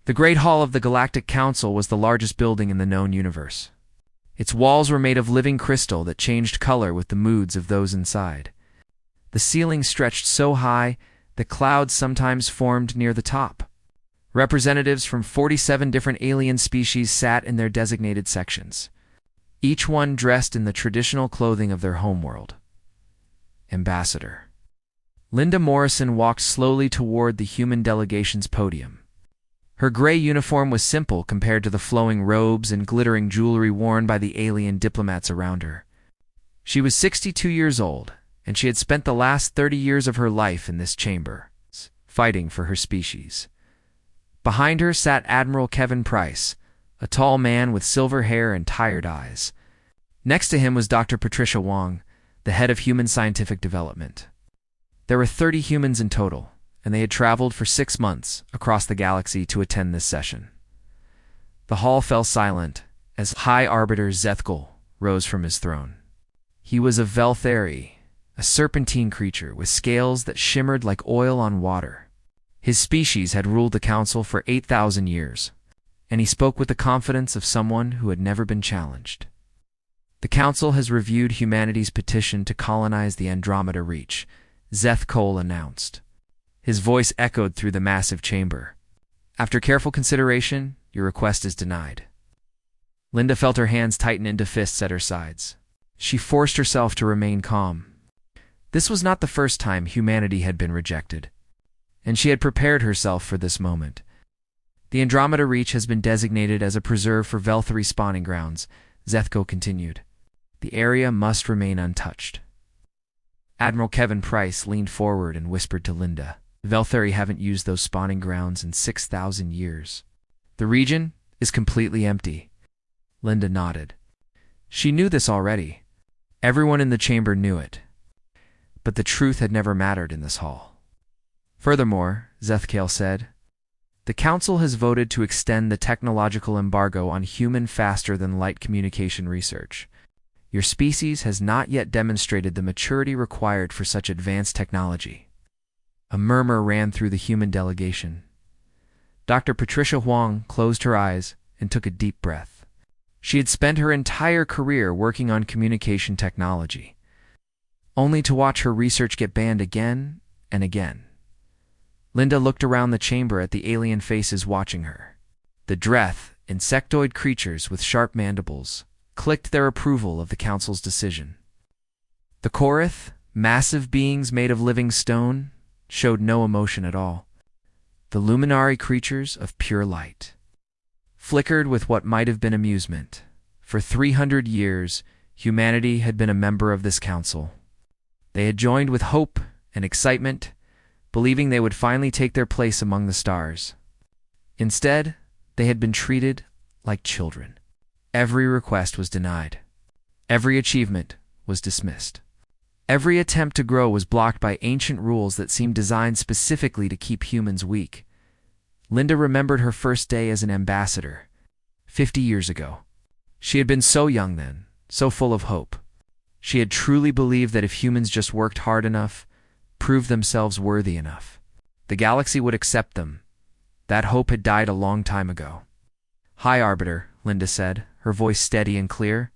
The Great Hall of the Galactic Council was the largest building in the known universe. Its walls were made of living crystal that changed color with the moods of those inside. The ceiling stretched so high that clouds sometimes formed near the top. Representatives from 47 different alien species sat in their designated sections, each one dressed in the traditional clothing of their homeworld. Ambassador. Linda Morrison walked slowly toward the human delegation's podium. Her gray uniform was simple compared to the flowing robes and glittering jewelry worn by the alien diplomats around her. She was 62 years old, and she had spent the last 30 years of her life in this chamber, fighting for her species. Behind her sat Admiral Kevin Price, a tall man with silver hair and tired eyes. Next to him was Dr. Patricia Wong, the head of Human Scientific Development. There were 30 humans in total, and they had traveled for 6 months across the galaxy to attend this session. The hall fell silent as High Arbiter Zethkal rose from his throne. He was a Velthari, a serpentine creature with scales that shimmered like oil on water. His species had ruled the council for 8,000 years, and he spoke with the confidence of someone who had never been challenged. The council has reviewed humanity's petition to colonize the Andromeda Reach, Zethkal announced. His voice echoed through the massive chamber. After careful consideration, your request is denied. Linda felt her hands tighten into fists at her sides. She forced herself to remain calm. This was not the first time humanity had been rejected, and she had prepared herself for this moment. The Andromeda Reach has been designated as a preserve for Velthari spawning grounds, Zethkal continued. The area must remain untouched. Admiral Kevin Price leaned forward and whispered to Linda. Velthari haven't used those spawning grounds in 6,000 years. The region is completely empty. Linda nodded. She knew this already. Everyone in the chamber knew it. But the truth had never mattered in this hall. Furthermore, Zethkal said, the Council has voted to extend the technological embargo on human faster-than-light communication research. Your species has not yet demonstrated the maturity required for such advanced technology. A murmur ran through the human delegation. Dr. Patricia Huang closed her eyes and took a deep breath. She had spent her entire career working on communication technology, only to watch her research get banned again and again. Linda looked around the chamber at the alien faces watching her. The Dreth, insectoid creatures with sharp mandibles, clicked their approval of the Council's decision. The Korith, massive beings made of living stone, showed no emotion at all. The luminary creatures of pure light flickered with what might have been amusement. For 300 years, humanity had been a member of this council. They had joined with hope and excitement, believing they would finally take their place among the stars. Instead, they had been treated like children. Every request was denied. Every achievement was dismissed. Every attempt to grow was blocked by ancient rules that seemed designed specifically to keep humans weak. Linda remembered her first day as an ambassador, 50 years ago. She had been so young then, so full of hope. She had truly believed that if humans just worked hard enough, proved themselves worthy enough, the galaxy would accept them. That hope had died a long time ago. High Arbiter, Linda said, her voice steady and clear.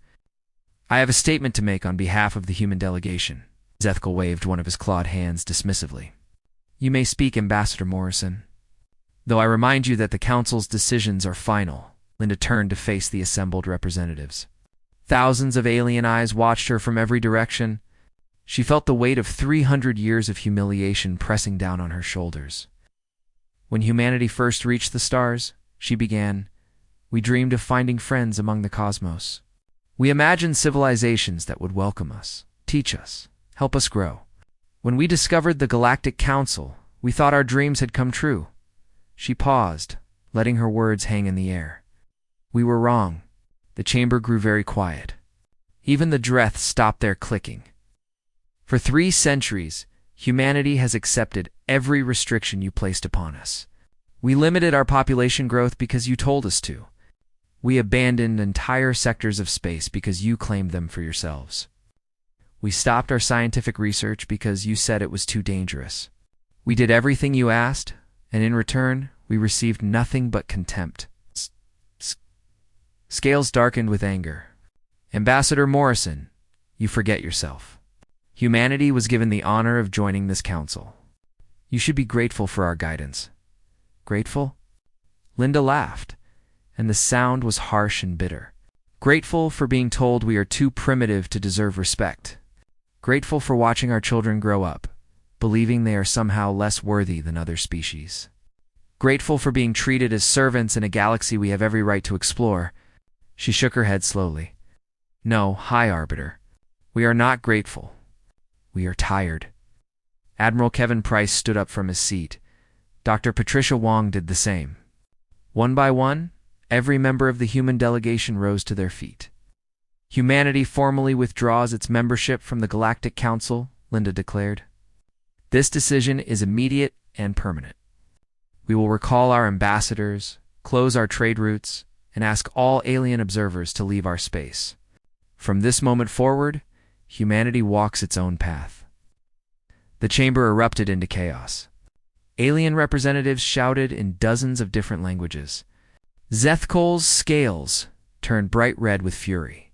I have a statement to make on behalf of the human delegation. Zethkal waved one of his clawed hands dismissively. You may speak, Ambassador Morrison. Though I remind you that the Council's decisions are final. Linda turned to face the assembled representatives. Thousands of alien eyes watched her from every direction. She felt the weight of 300 years of humiliation pressing down on her shoulders. When humanity first reached the stars, she began, we dreamed of finding friends among the cosmos. We imagined civilizations that would welcome us, teach us, help us grow. When we discovered the Galactic Council, we thought our dreams had come true. She paused, letting her words hang in the air. We were wrong. The chamber grew very quiet. Even the Dreth stopped their clicking. For 3 centuries, humanity has accepted every restriction you placed upon us. We limited our population growth because you told us to. We abandoned entire sectors of space because you claimed them for yourselves. We stopped our scientific research because you said it was too dangerous. We did everything you asked, and in return, we received nothing but contempt. Scales darkened with anger. Ambassador Morrison, you forget yourself. Humanity was given the honor of joining this council. You should be grateful for our guidance. Grateful? Linda laughed, and the sound was harsh and bitter. Grateful for being told we are too primitive to deserve respect. Grateful for watching our children grow up, believing they are somehow less worthy than other species. Grateful for being treated as servants in a galaxy we have every right to explore. She shook her head slowly. No, High Arbiter. We are not grateful. We are tired. Admiral Kevin Price stood up from his seat. Dr. Patricia Wong did the same. One by one, every member of the human delegation rose to their feet. Humanity formally withdraws its membership from the Galactic Council, Linda declared. This decision is immediate and permanent. We will recall our ambassadors, close our trade routes, and ask all alien observers to leave our space. From this moment forward, humanity walks its own path. The chamber erupted into chaos. Alien representatives shouted in dozens of different languages. Zethkol's scales turned bright red with fury.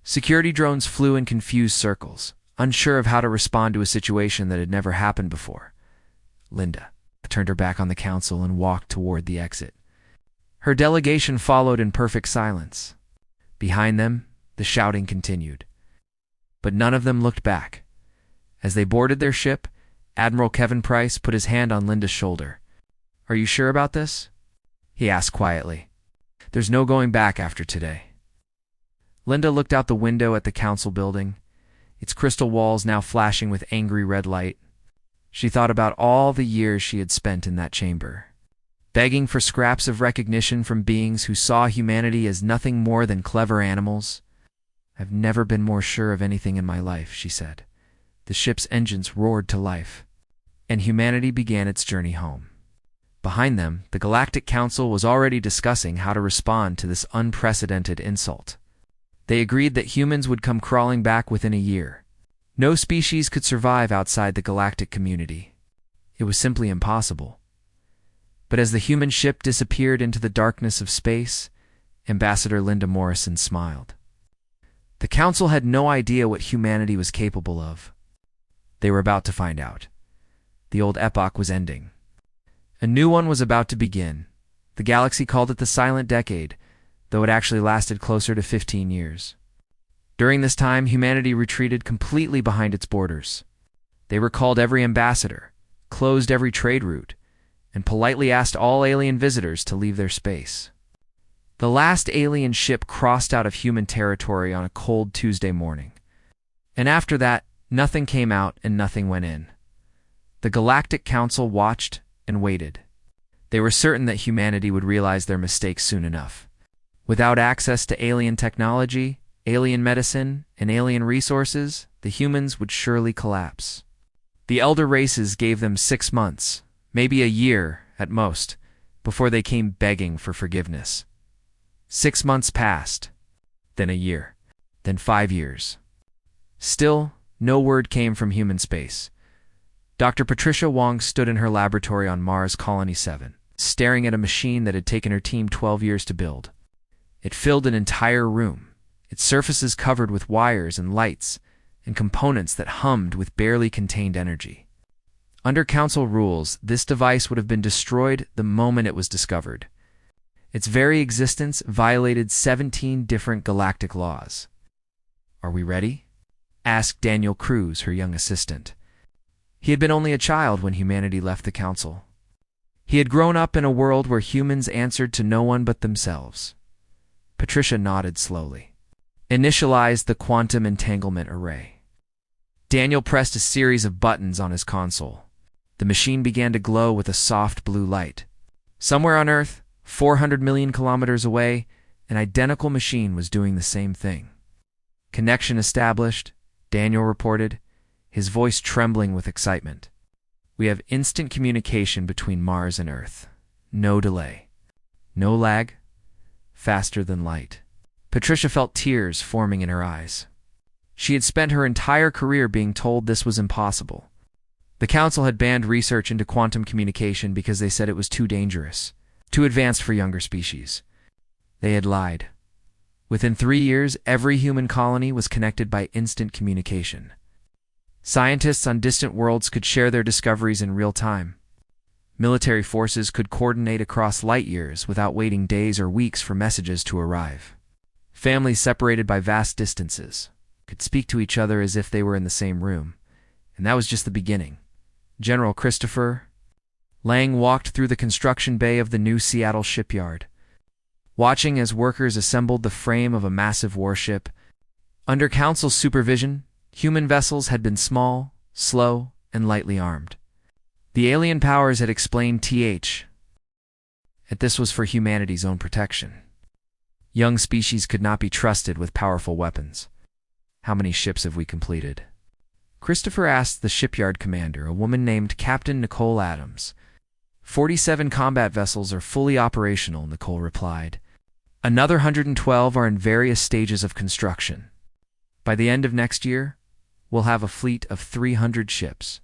Security drones flew in confused circles, unsure of how to respond to a situation that had never happened before. Linda turned her back on the council and walked toward the exit. Her delegation followed in perfect silence. Behind them, the shouting continued. But none of them looked back. As they boarded their ship, Admiral Kevin Price put his hand on Linda's shoulder. Are you sure about this? He asked quietly. There's no going back after today. Linda looked out the window at the council building, its crystal walls now flashing with angry red light. She thought about all the years she had spent in that chamber, begging for scraps of recognition from beings who saw humanity as nothing more than clever animals. I've never been more sure of anything in my life, she said. The ship's engines roared to life, and humanity began its journey home. Behind them, the Galactic Council was already discussing how to respond to this unprecedented insult. They agreed that humans would come crawling back within a year. No species could survive outside the galactic community. It was simply impossible. But as the human ship disappeared into the darkness of space, Ambassador Linda Morrison smiled. The Council had no idea what humanity was capable of. They were about to find out. The old epoch was ending. A new one was about to begin. The galaxy called it the Silent Decade, though it actually lasted closer to 15 years. During this time, humanity retreated completely behind its borders. They recalled every ambassador, closed every trade route, and politely asked all alien visitors to leave their space. The last alien ship crossed out of human territory on a cold Tuesday morning. And after that, nothing came out and nothing went in. The Galactic Council watched and waited. They were certain that humanity would realize their mistakes soon enough. Without access to alien technology, alien medicine, and alien resources, the humans would surely collapse. The elder races gave them 6 months, maybe a year at most, before they came begging for forgiveness. 6 months passed, then a year, then 5 years. Still, no word came from human space. Dr. Patricia Wong stood in her laboratory on Mars Colony 7, staring at a machine that had taken her team 12 years to build. It filled an entire room, its surfaces covered with wires and lights and components that hummed with barely contained energy. Under Council rules, this device would have been destroyed the moment it was discovered. Its very existence violated 17 different galactic laws. Are we ready? Asked Daniel Cruz, her young assistant. He had been only a child when humanity left the Council. He had grown up in a world where humans answered to no one but themselves. Patricia nodded slowly. Initialize the quantum entanglement array. Daniel pressed a series of buttons on his console. The machine began to glow with a soft blue light. Somewhere on Earth, 400 million kilometers away, an identical machine was doing the same thing. Connection established, Daniel reported, his voice trembling with excitement. We have instant communication between Mars and Earth. No delay. No lag. Faster than light. Patricia felt tears forming in her eyes. She had spent her entire career being told this was impossible. The Council had banned research into quantum communication because they said it was too dangerous. too advanced for younger species. They had lied. Within 3 years, every human colony was connected by instant communication. Scientists on distant worlds could share their discoveries in real time. Military forces could coordinate across light years without waiting days or weeks for messages to arrive. Families separated by vast distances could speak to each other as if they were in the same room. And that was just the beginning. General Christopher Lang walked through the construction bay of the new Seattle shipyard, watching as workers assembled the frame of a massive warship. Under Council's supervision, human vessels had been small, slow, and lightly armed. The alien powers had explained that this was for humanity's own protection. Young species could not be trusted with powerful weapons. "How many ships have we completed?" Christopher asked the shipyard commander, a woman named Captain Nicole Adams. 47 combat vessels are fully operational," Nicole replied. "Another 112 are in various stages of construction. By the end of next year, we'll have a fleet of 300 ships."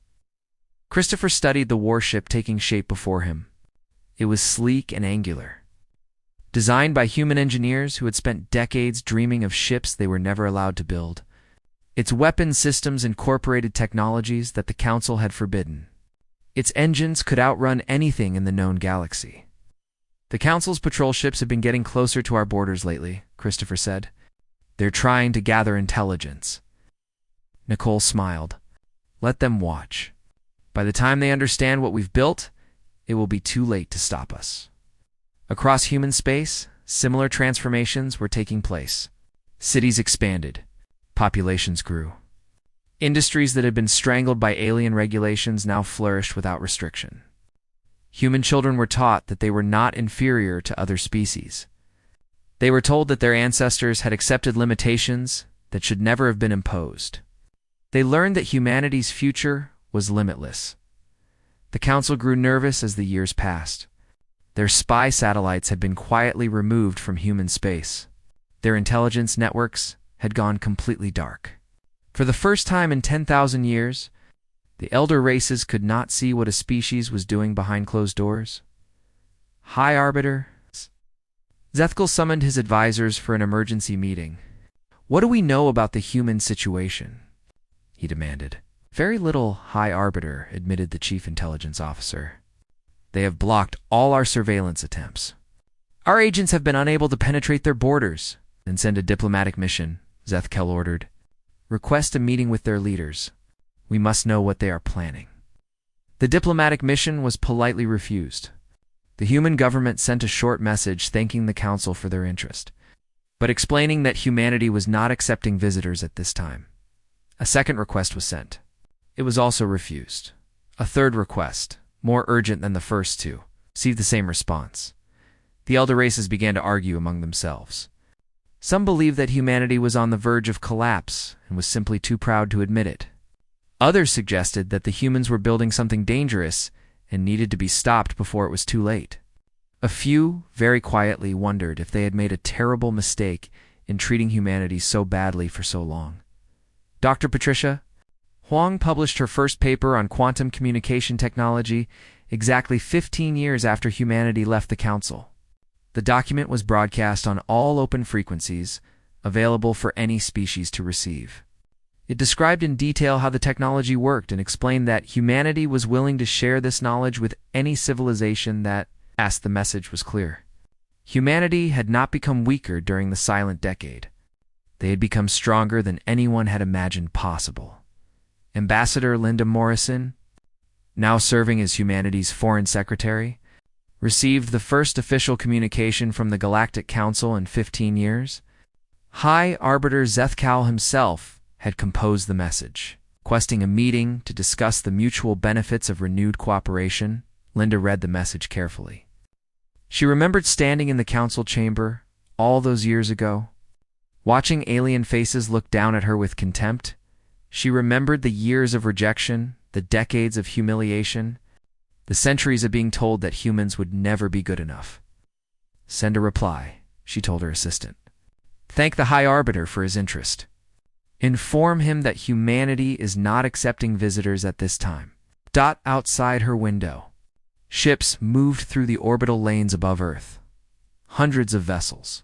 Christopher studied the warship taking shape before him. It was sleek and angular, designed by human engineers who had spent decades dreaming of ships they were never allowed to build. Its weapon systems incorporated technologies that the Council had forbidden. Its engines could outrun anything in the known galaxy. "The Council's patrol ships have been getting closer to our borders lately," Christopher said. "They're trying to gather intelligence." Nicole smiled. "Let them watch. By the time they understand what we've built, it will be too late to stop us." Across human space, similar transformations were taking place. Cities expanded. Populations grew. Industries that had been strangled by alien regulations now flourished without restriction. Human children were taught that they were not inferior to other species. They were told that their ancestors had accepted limitations that should never have been imposed. They learned that humanity's future was limitless. The Council grew nervous as the years passed. Their spy satellites had been quietly removed from human space. Their intelligence networks had gone completely dark. For the first time in 10,000 years, the elder races could not see what a species was doing behind closed doors. "High Arbiter," Zethkel summoned his advisors for an emergency meeting. "What do we know about the human situation?" he demanded. "Very little, High Arbiter," admitted the chief intelligence officer. "They have blocked all our surveillance attempts. Our agents have been unable to penetrate their borders." "Then send a diplomatic mission," Zethkel ordered. "Request a meeting with their leaders. We must know what they are planning." The diplomatic mission was politely refused. The human government sent a short message thanking the Council for their interest, but explaining that humanity was not accepting visitors at this time. A second request was sent. It was also refused. A third request, more urgent than the first two, received the same response. The elder races began to argue among themselves. Some believed that humanity was on the verge of collapse and was simply too proud to admit it. Others suggested that the humans were building something dangerous and needed to be stopped before it was too late. A few, very quietly, wondered if they had made a terrible mistake in treating humanity so badly for so long. Dr. Patricia Huang published her first paper on quantum communication technology exactly 15 years after humanity left the Council. The document was broadcast on all open frequencies, available for any species to receive. It described in detail how the technology worked and explained that humanity was willing to share this knowledge with any civilization that asked. The message was clear. Humanity had not become weaker during the silent decade. They had become stronger than anyone had imagined possible. Ambassador Linda Morrison, now serving as humanity's foreign secretary, received the first official communication from the Galactic Council in 15 years. High Arbiter Zethkal himself had composed the message. Requesting a meeting to discuss the mutual benefits of renewed cooperation, Linda read the message carefully. She remembered standing in the council chamber all those years ago, watching alien faces look down at her with contempt. She remembered the years of rejection, the decades of humiliation, the centuries of being told that humans would never be good enough. "Send a reply," she told her assistant. "Thank the High Arbiter for his interest. Inform him that humanity is not accepting visitors at this time." Outside her window, Ships moved through the orbital lanes above Earth. Hundreds of vessels.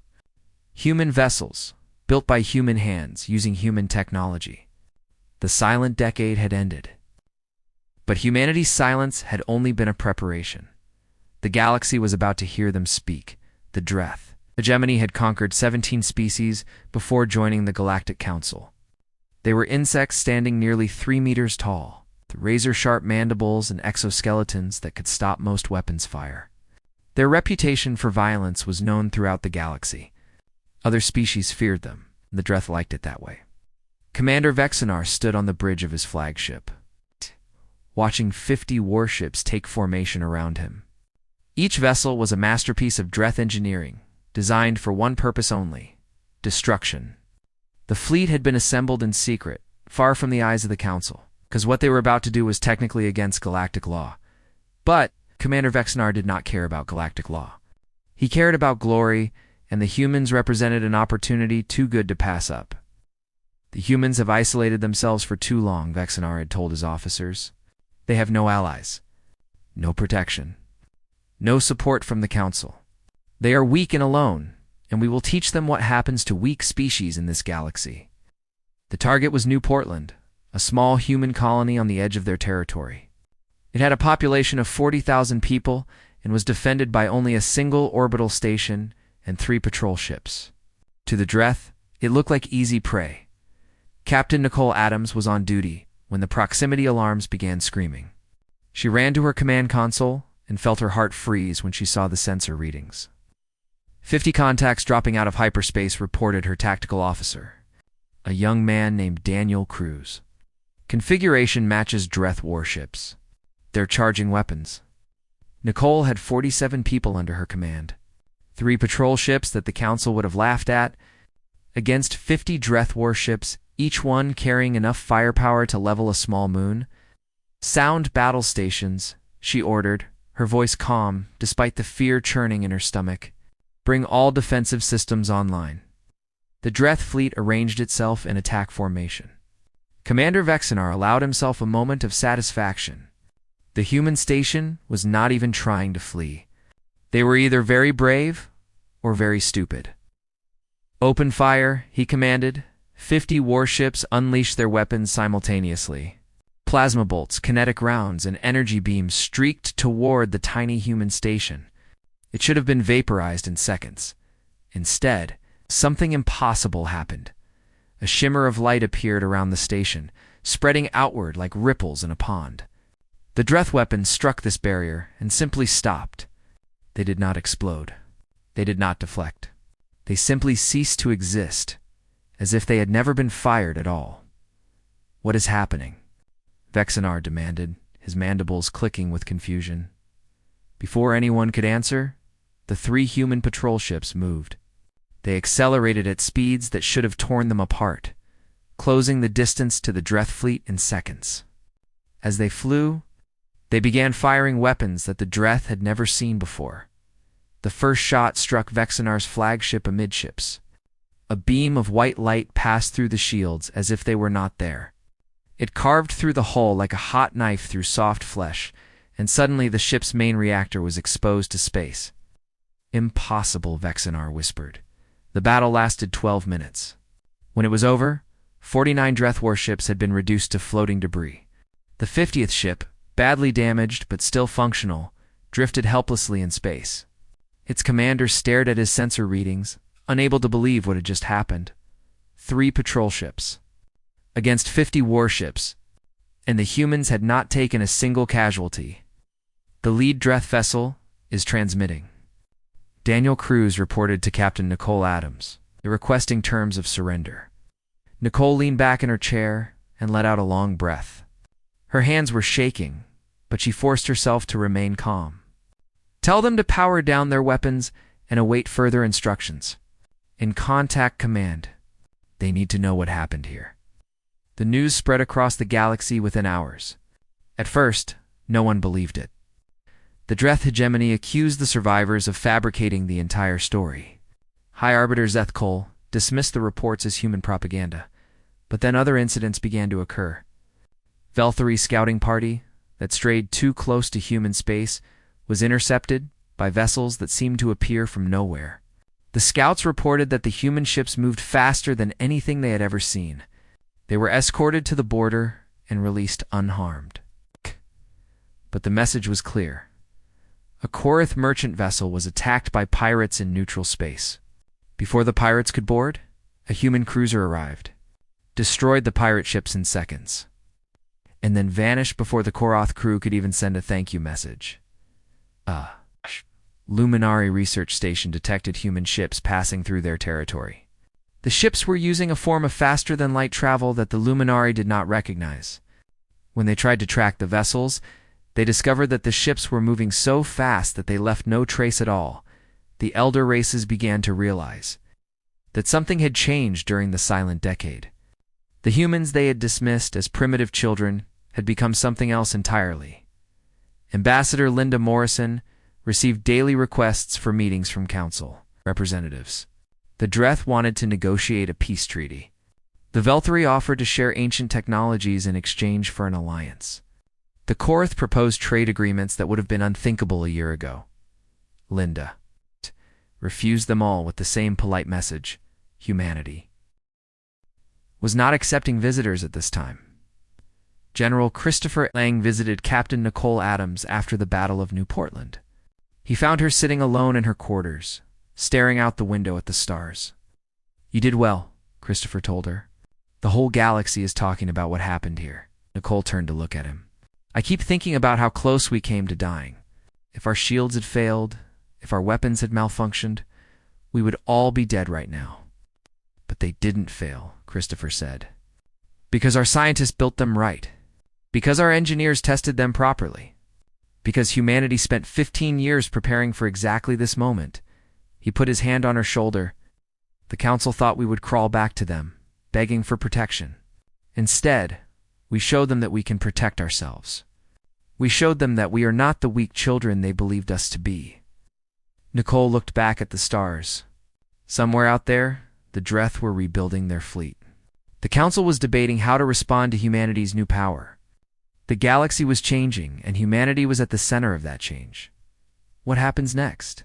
Human vessels, built by human hands using human technology. The silent decade had ended. But humanity's silence had only been a preparation. The galaxy was about to hear them speak. The Dreth. Hegemony had conquered 17 species before joining the Galactic Council. They were insects standing nearly 3 meters tall, with razor-sharp mandibles and exoskeletons that could stop most weapons fire. Their reputation for violence was known throughout the galaxy. Other species feared them, and the Dreth liked it that way. Commander Vexenar stood on the bridge of his flagship, watching 50 warships take formation around him. Each vessel was a masterpiece of Dreth engineering, designed for one purpose only: destruction. The fleet had been assembled in secret, far from the eyes of the Council, because what they were about to do was technically against galactic law. But Commander Vexenar did not care about galactic law. He cared about glory, and the humans represented an opportunity too good to pass up. The humans have isolated themselves for too long, Vexenar had told his officers. They have no allies, no protection, no support from the Council. They are weak and alone, and we will teach them what happens to weak species in this galaxy. The target was New Portland, a small human colony on the edge of their territory. It had a population of 40,000 people and was defended by only a single orbital station and 3 patrol ships. To the Dreth, it looked like easy prey. Captain Nicole Adams was on duty when the proximity alarms began screaming. She ran to her command console and felt her heart freeze when she saw the sensor readings. 50 contacts dropping out of hyperspace, reported her tactical officer, a young man named Daniel Cruz. Configuration matches Dreth warships. They're charging weapons. Nicole had 47 people under her command. 3 patrol ships that the Council would have laughed at, against 50 Dreth warships, each one carrying enough firepower to level a small moon. Sound battle stations, she ordered, her voice calm despite the fear churning in her stomach. Bring all defensive systems online. The Dreth fleet arranged itself in attack formation. Commander Vexenar allowed himself a moment of satisfaction. The human station was not even trying to flee. They were either very brave or very stupid. Open fire, he commanded. 50 warships unleashed their weapons simultaneously. Plasma bolts, kinetic rounds, and energy beams streaked toward the tiny human station. It should have been vaporized in seconds. Instead, something impossible happened. A shimmer of light appeared around the station, spreading outward like ripples in a pond. The Dreth weapons struck this barrier and simply stopped. They did not explode. They did not deflect. They simply ceased to exist, as if they had never been fired at all. What is happening? Vexenar demanded, his mandibles clicking with confusion. Before anyone could answer, the 3 human patrol ships moved. They accelerated at speeds that should have torn them apart, closing the distance to the Dreth fleet in seconds. As they flew, they began firing weapons that the Dreth had never seen before. The first shot struck Vexenar's flagship amidships. A beam of white light passed through the shields as if they were not there. It carved through the hull like a hot knife through soft flesh, and suddenly the ship's main reactor was exposed to space. Impossible, Vexenar whispered. The battle lasted 12 minutes. When it was over, 49 Dreth warships had been reduced to floating debris. The 50th ship, badly damaged but still functional, drifted helplessly in space. Its commander stared at his sensor readings, unable to believe what had just happened. 3 patrol ships against 50 warships, and the humans had not taken a single casualty. The lead Dreth vessel is transmitting. Daniel Cruz reported to Captain Nicole Adams, requesting terms of surrender. Nicole leaned back in her chair and let out a long breath. Her hands were shaking, but she forced herself to remain calm. Tell them to power down their weapons and await further instructions. In contact command. They need to know what happened here. The news spread across the galaxy within hours. At first, no one believed it. The Dreth hegemony accused the survivors of fabricating the entire story. High Arbiter Zeth Cole dismissed the reports as human propaganda, but then other incidents began to occur. Velthari's scouting party, that strayed too close to human space, was intercepted by vessels that seemed to appear from nowhere. The scouts reported that the human ships moved faster than anything they had ever seen. They were escorted to the border and released unharmed. But the message was clear. A Korath merchant vessel was attacked by pirates in neutral space. Before the pirates could board, a human cruiser arrived, destroyed the pirate ships in seconds, and then vanished before the Korath crew could even send a thank you message. Luminary research station detected human ships passing through their territory. The ships were using a form of faster-than-light travel that the Luminary did not recognize. When they tried to track the vessels, they discovered that the ships were moving so fast that they left no trace at all. The elder races began to realize that something had changed during the Silent Decade. The humans they had dismissed as primitive children had become something else entirely. Ambassador Linda Morrison received daily requests for meetings from council representatives. The Dreth wanted to negotiate a peace treaty. The Velthari offered to share ancient technologies in exchange for an alliance. The Korath proposed trade agreements that would have been unthinkable a year ago. Linda refused them all with the same polite message: humanity was not accepting visitors at this time. General Christopher Lang visited Captain Nicole Adams after the Battle of New Portland. He found her sitting alone in her quarters, staring out the window at the stars. "You did well," Christopher told her. "The whole galaxy is talking about what happened here." Nicole turned to look at him. "I keep thinking about how close we came to dying. If our shields had failed, if our weapons had malfunctioned, we would all be dead right now." "But they didn't fail," Christopher said. "Because our scientists built them right. Because our engineers tested them properly. Because humanity spent 15 years preparing for exactly this moment." He put his hand on her shoulder. "The council thought we would crawl back to them, begging for protection. Instead, we showed them that we can protect ourselves. We showed them that we are not the weak children they believed us to be." Nicole looked back at the stars. Somewhere out there, the Dreth were rebuilding their fleet. The council was debating how to respond to humanity's new power. The galaxy was changing, and humanity was at the center of that change. "What happens next?"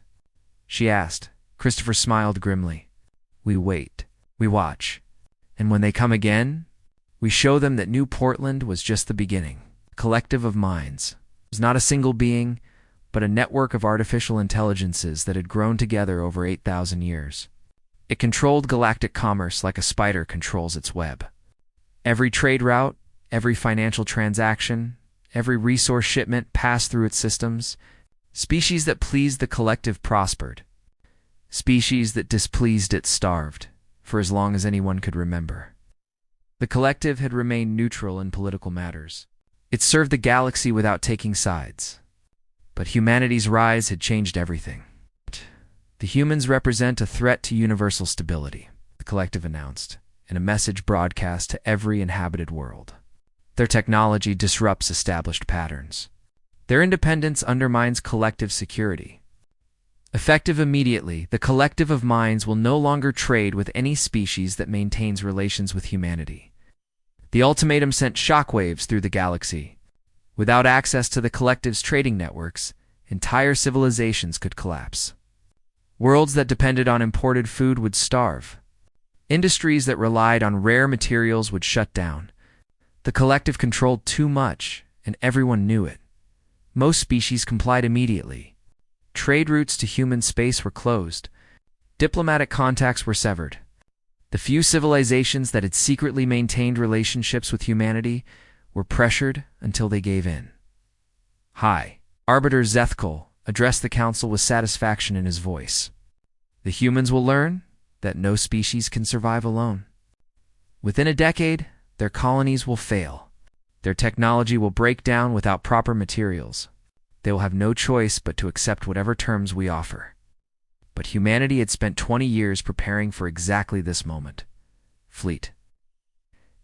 she asked. Christopher smiled grimly. "We wait. We watch. And when they come again, we show them that New Portland was just the beginning. A collective of minds. It was not a single being, but a network of artificial intelligences that had grown together over 8,000 years. It controlled galactic commerce like a spider controls its web. Every trade route, every financial transaction, every resource shipment passed through its systems. Species that pleased the collective prospered. Species that displeased it starved, for as long as anyone could remember. The collective had remained neutral in political matters. It served the galaxy without taking sides. But humanity's rise had changed everything. "The humans represent a threat to universal stability," the collective announced, in a message broadcast to every inhabited world. "Their technology disrupts established patterns. Their independence undermines collective security. Effective immediately, the collective of minds will no longer trade with any species that maintains relations with humanity." The ultimatum sent shockwaves through the galaxy. Without access to the collective's trading networks, entire civilizations could collapse. Worlds that depended on imported food would starve. Industries that relied on rare materials would shut down. The collective controlled too much, and everyone knew it. Most species complied immediately. Trade routes to human space were closed. Diplomatic contacts were severed. The few civilizations that had secretly maintained relationships with humanity were pressured until they gave in. "Hi," Arbiter Zethkal addressed the council with satisfaction in his voice. "The humans will learn that no species can survive alone. Within a decade, their colonies will fail. Their technology will break down without proper materials. They will have no choice but to accept whatever terms we offer." But humanity had spent 20 years preparing for exactly this moment. Fleet.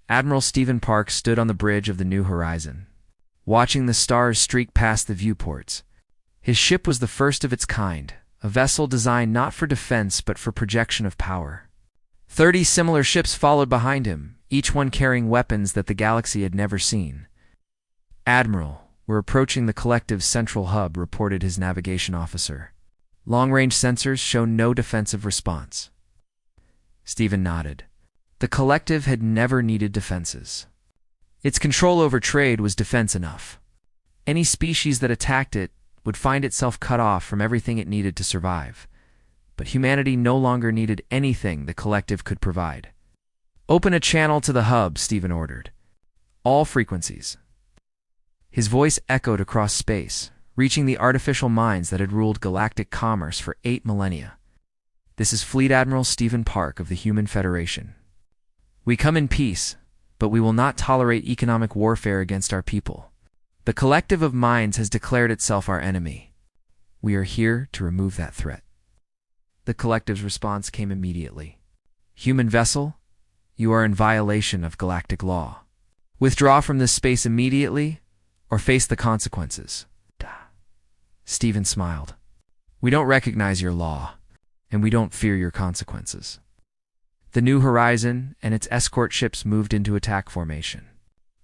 Admiral Stephen Park stood on the bridge of the New Horizon, watching the stars streak past the viewports. His ship was the first of its kind, a vessel designed not for defense but for projection of power. 30 similar ships followed behind him, each one carrying weapons that the galaxy had never seen. "Admiral," We're approaching the collective's central hub, reported his navigation officer. Long-range sensors show no defensive response. Stephen nodded. The collective had never needed defenses. Its control over trade was defense enough. Any species that attacked it would find itself cut off from everything it needed to survive. But humanity no longer needed anything the collective could provide. Open a channel to the hub, Stephen ordered. All frequencies. His voice echoed across space, reaching the artificial minds that had ruled galactic commerce for 8 millennia. This is Fleet Admiral Stephen Park of the Human Federation. We come in peace, but we will not tolerate economic warfare against our people. The collective of minds has declared itself our enemy. We are here to remove that threat. The collective's response came immediately. Human vessel, you are in violation of galactic law. Withdraw from this space immediately, or face the consequences. Stephen smiled. We don't recognize your law, and we don't fear your consequences. The New Horizon and its escort ships moved into attack formation.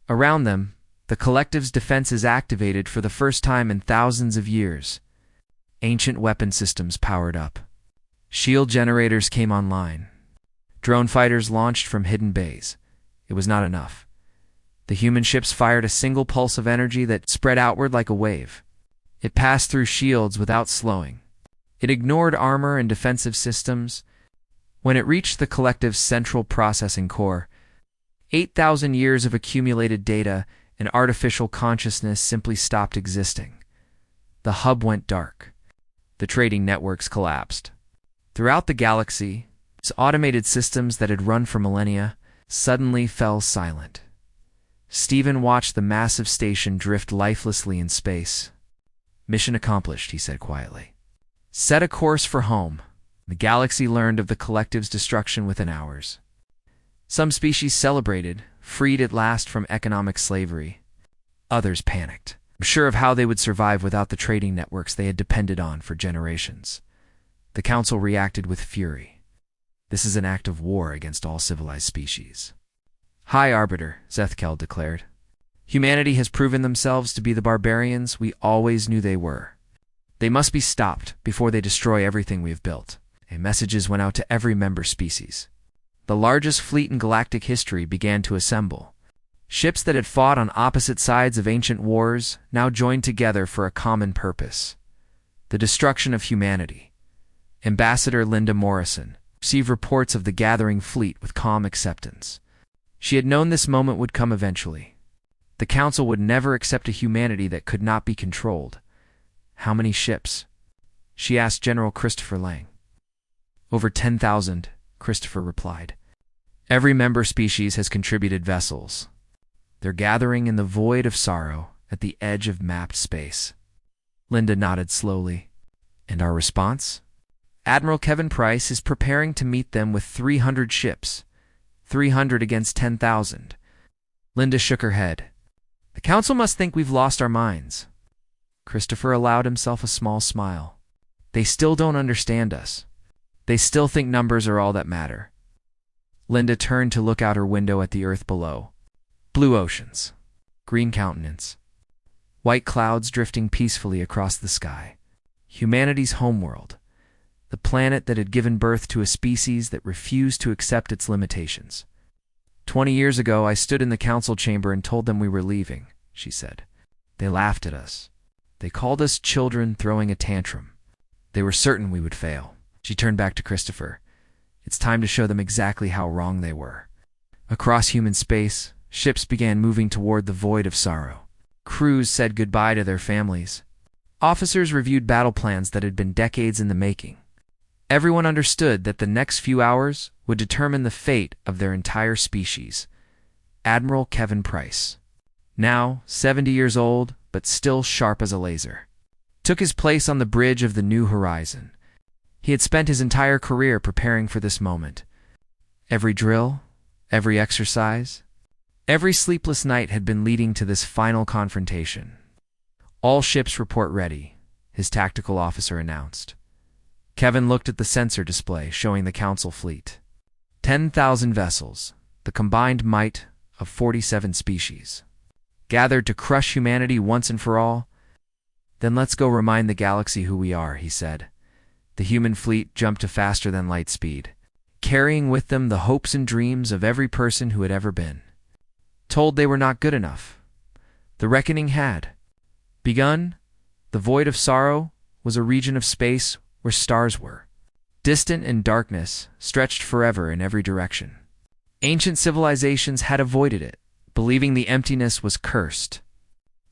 Around them, the collective's defenses activated for the first time in thousands of years. Ancient weapon systems powered up. Shield generators came online. Drone fighters launched from hidden bays. It was not enough. The human ships fired a single pulse of energy that spread outward like a wave. It passed through shields without slowing. It ignored armor and defensive systems. When it reached the collective's central processing core, 8,000 years of accumulated data and artificial consciousness simply stopped existing. The hub went dark. The trading networks collapsed. Throughout the galaxy, its automated systems that had run for millennia suddenly fell silent. Stephen watched the massive station drift lifelessly in space. Mission accomplished, he said quietly. Set a course for home. The galaxy learned of the collective's destruction within hours. Some species celebrated, freed at last from economic slavery. Others panicked, unsure of how they would survive without the trading networks they had depended on for generations. The Council reacted with fury. This is an act of war against all civilized species. High Arbiter, Zethkel declared. Humanity has proven themselves to be the barbarians we always knew they were. They must be stopped before they destroy everything we have built. And messages went out to every member species. The largest fleet in galactic history began to assemble. Ships that had fought on opposite sides of ancient wars now joined together for a common purpose: the destruction of humanity. Ambassador Linda Morrison received reports of the gathering fleet with calm acceptance. She had known this moment would come eventually. The Council would never accept a humanity that could not be controlled. How many ships? She asked General Christopher Lang. Over 10,000, Christopher replied. Every member species has contributed vessels. They're gathering in the void of sorrow at the edge of mapped space. Linda nodded slowly. And our response? Admiral Kevin Price is preparing to meet them with 300 ships. 300 against 10,000. Linda shook her head. The Council must think we've lost our minds. Christopher allowed himself a small smile. They still don't understand us. They still think numbers are all that matter. Linda turned to look out her window at the earth below. Blue oceans. Green countenance. White clouds drifting peacefully across the sky. Humanity's homeworld. The planet that had given birth to a species that refused to accept its limitations. 20 years ago, I stood in the council chamber and told them we were leaving, she said. They laughed at us. They called us children throwing a tantrum. They were certain we would fail. She turned back to Christopher. It's time to show them exactly how wrong they were. Across human space, ships began moving toward the void of sorrow. Crews said goodbye to their families. Officers reviewed battle plans that had been decades in the making. Everyone understood that the next few hours would determine the fate of their entire species. Admiral Kevin Price, now 70 years old but still sharp as a laser, took his place on the bridge of the New Horizon. He had spent his entire career preparing for this moment. Every drill, every exercise, every sleepless night had been leading to this final confrontation. All ships report ready, his tactical officer announced. Kevin looked at the sensor display showing the Council fleet. 10,000 vessels, the combined might of 47 species. gathered to crush humanity once and for all? Then let's go remind the galaxy who we are, he said. The human fleet jumped to faster than light speed, carrying with them the hopes and dreams of every person who had ever been. Told they were not good enough. The reckoning had begun. The void of sorrow was a region of space where stars were, distant and darkness stretched forever in every direction. Ancient civilizations had avoided it, believing the emptiness was cursed.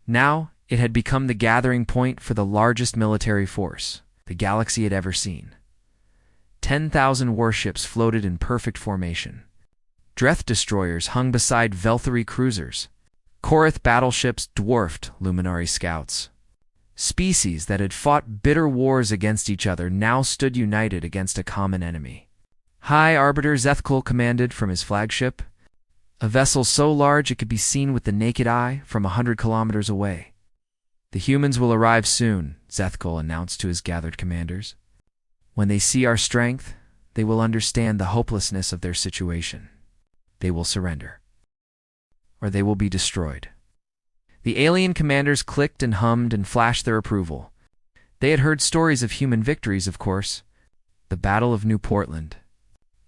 Now it had become the gathering point for the largest military force the galaxy had ever seen. 10,000 warships floated in perfect formation. Dreth destroyers hung beside Velthari cruisers. Korath battleships dwarfed Luminary scouts. Species that had fought bitter wars against each other now stood united against a common enemy. High Arbiter Zethkul commanded from his flagship, a vessel so large it could be seen with the naked eye from 100 kilometers away. The humans will arrive soon, Zethkul announced to his gathered commanders. When they see our strength, they will understand the hopelessness of their situation. They will surrender, or they will be destroyed. The alien commanders clicked and hummed and flashed their approval. They had heard stories of human victories, of course. The Battle of New Portland,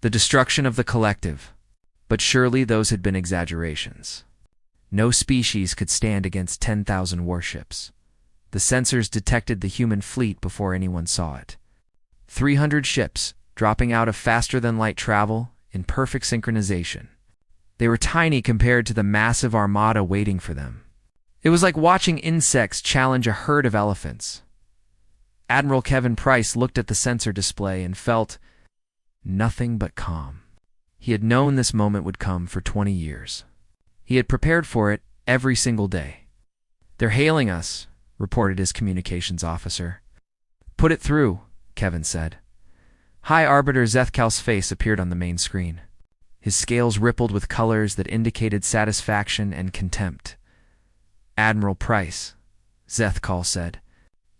the destruction of the Collective. But surely those had been exaggerations. No species could stand against 10,000 warships. The sensors detected the human fleet before anyone saw it. 300 ships, dropping out of faster-than-light travel in perfect synchronization. They were tiny compared to the massive armada waiting for them. It was like watching insects challenge a herd of elephants. Admiral Kevin Price looked at the sensor display and felt nothing but calm. He had known this moment would come for 20 years. He had prepared for it every single day. "They're hailing us," reported his communications officer. "Put it through," Kevin said. High Arbiter Zethkal's face appeared on the main screen. His scales rippled with colors that indicated satisfaction and contempt. "Admiral Price," Zethkal said,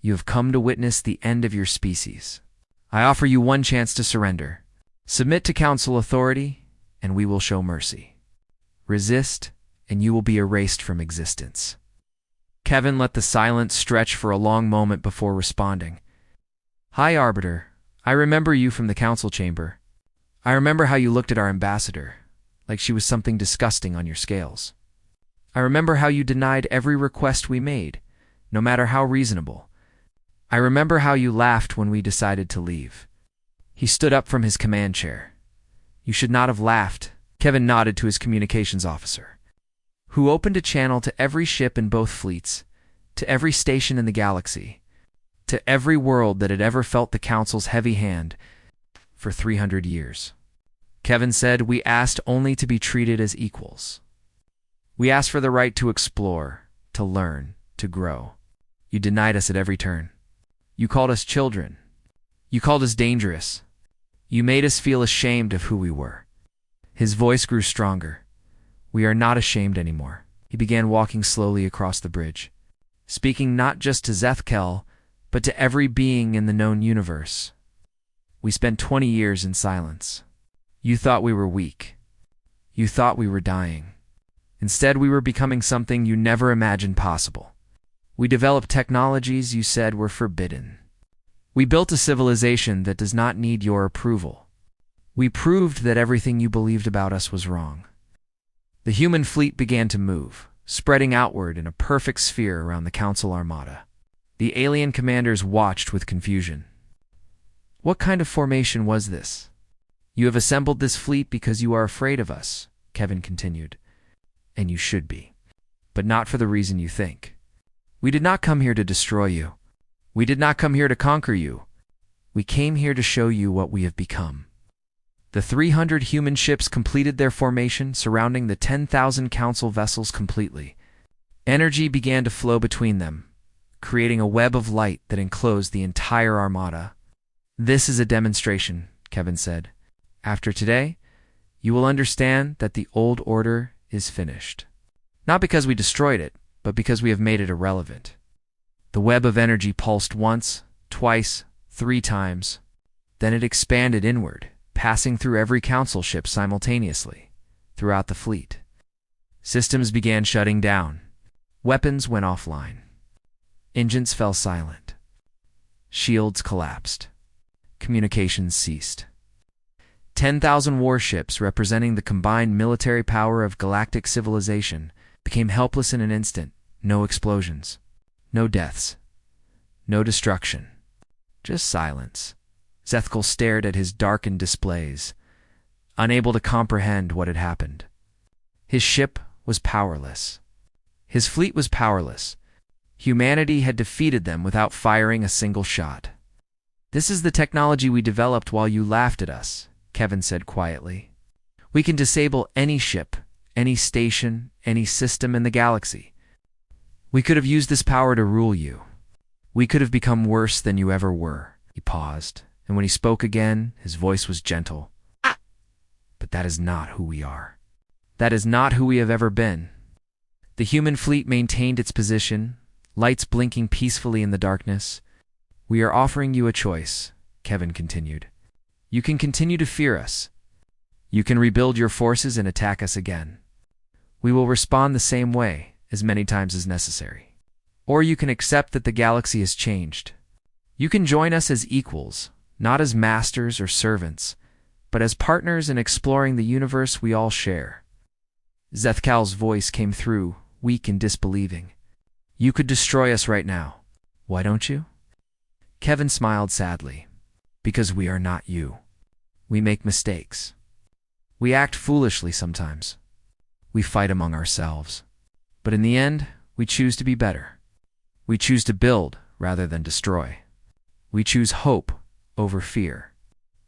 "you have come to witness the end of your species. I offer you one chance to surrender. Submit to Council authority, and we will show mercy. Resist, and you will be erased from existence." Kevin let the silence stretch for a long moment before responding. "High Arbiter, I remember you from the Council chamber. I remember how you looked at our ambassador, like she was something disgusting on your scales. I remember how you denied every request we made, no matter how reasonable. I remember how you laughed when we decided to leave." He stood up from his command chair. "You should not have laughed," Kevin nodded to his communications officer, who opened a channel to every ship in both fleets, to every station in the galaxy, to every world that had ever felt the Council's heavy hand for 300 years. Kevin said, "We asked only to be treated as equals. We asked for the right to explore, to learn, to grow. You denied us at every turn. You called us children. You called us dangerous. You made us feel ashamed of who we were." His voice grew stronger. "We are not ashamed anymore." He began walking slowly across the bridge, speaking not just to Zethkel, but to every being in the known universe. "We spent 20 years in silence. You thought we were weak. You thought we were dying. Instead, we were becoming something you never imagined possible. We developed technologies you said were forbidden. We built a civilization that does not need your approval. We proved that everything you believed about us was wrong." The human fleet began to move, spreading outward in a perfect sphere around the Council armada. The alien commanders watched with confusion. "What kind of formation was this?" "You have assembled this fleet because you are afraid of us," Kevin continued. "And you should be. But not for the reason you think. We did not come here to destroy you. We did not come here to conquer you. We came here to show you what we have become." The 300 human ships completed their formation, surrounding the 10,000 Council vessels completely. Energy began to flow between them, creating a web of light that enclosed the entire armada. "This is a demonstration," Kevin said. "After today, you will understand that the old order is finished. Not because we destroyed it, but because we have made it irrelevant." The web of energy pulsed once, twice, 3 times. Then it expanded inward, passing through every Council ship simultaneously, throughout the fleet. Systems began shutting down. Weapons went offline. Engines fell silent. Shields collapsed. Communications ceased. 10,000 warships representing the combined military power of galactic civilization became helpless in an instant. No explosions. No deaths. No destruction. Just silence. Zethkal stared at his darkened displays, unable to comprehend what had happened. His ship was powerless. His fleet was powerless. Humanity had defeated them without firing a single shot. "This is the technology we developed while you laughed at us," Kevin said quietly. "We can disable any ship, any station, any system in the galaxy. We could have used this power to rule you. We could have become worse than you ever were." He paused, and when he spoke again, his voice was gentle. "But that is not who we are. That is not who we have ever been." The human fleet maintained its position, lights blinking peacefully in the darkness. "We are offering you a choice," Kevin continued. "You can continue to fear us. You can rebuild your forces and attack us again. We will respond the same way, as many times as necessary. Or you can accept that the galaxy has changed. You can join us as equals, not as masters or servants, but as partners in exploring the universe we all share." Zethkal's voice came through, weak and disbelieving. "You could destroy us right now. Why don't you?" Kevin smiled sadly. "Because we are not you. We make mistakes. We act foolishly sometimes. We fight among ourselves. But in the end, we choose to be better. We choose to build rather than destroy. We choose hope over fear."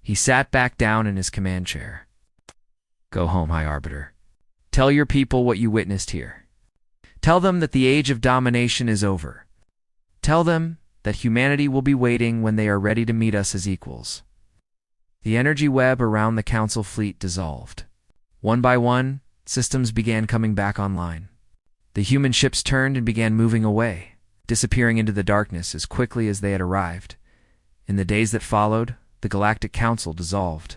He sat back down in his command chair. "Go home, High Arbiter. Tell your people what you witnessed here. Tell them that the age of domination is over. Tell them that humanity will be waiting when they are ready to meet us as equals." The energy web around the Council fleet dissolved. One by one, systems began coming back online. The human ships turned and began moving away, disappearing into the darkness as quickly as they had arrived. In the days that followed, the Galactic Council dissolved.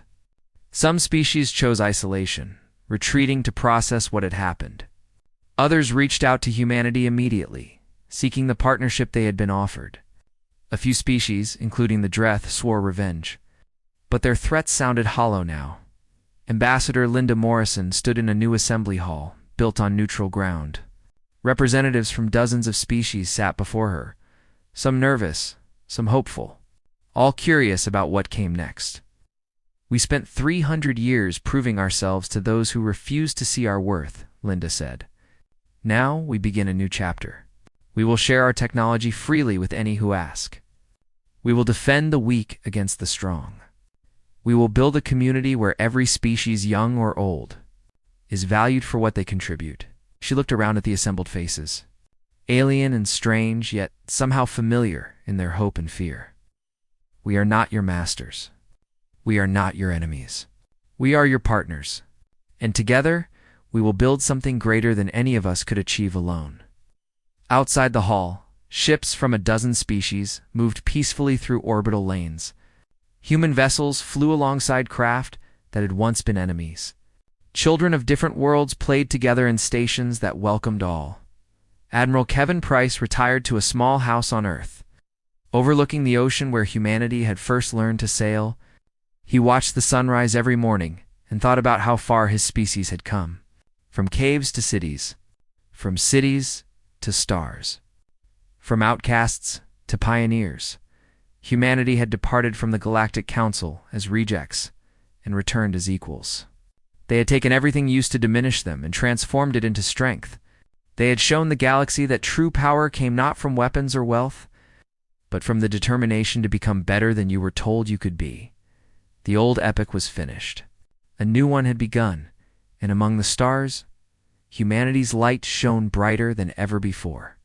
Some species chose isolation, retreating to process what had happened. Others reached out to humanity immediately, seeking the partnership they had been offered. A few species, including the Dreth, swore revenge. But their threats sounded hollow now. Ambassador Linda Morrison stood in a new assembly hall, built on neutral ground. Representatives from dozens of species sat before her, some nervous, some hopeful, all curious about what came next. "We spent 300 years proving ourselves to those who refused to see our worth," Linda said. "Now we begin a new chapter. We will share our technology freely with any who ask. We will defend the weak against the strong. We will build a community where every species, young or old, is valued for what they contribute." She looked around at the assembled faces, alien and strange, yet somehow familiar in their hope and fear. "We are not your masters. We are not your enemies. We are your partners. And together, we will build something greater than any of us could achieve alone." Outside the hall, ships from a dozen species moved peacefully through orbital lanes. Human vessels flew alongside craft that had once been enemies. Children of different worlds played together in stations that welcomed all. Admiral Kevin Price retired to a small house on Earth. Overlooking the ocean where humanity had first learned to sail, he watched the sunrise every morning and thought about how far his species had come. From caves to cities, from cities to stars, from outcasts to pioneers, humanity had departed from the Galactic Council as rejects and returned as equals. They had taken everything used to diminish them and transformed it into strength. They had shown the galaxy that true power came not from weapons or wealth, but from the determination to become better than you were told you could be. The old epoch was finished. A new one had begun, and among the stars, humanity's light shone brighter than ever before.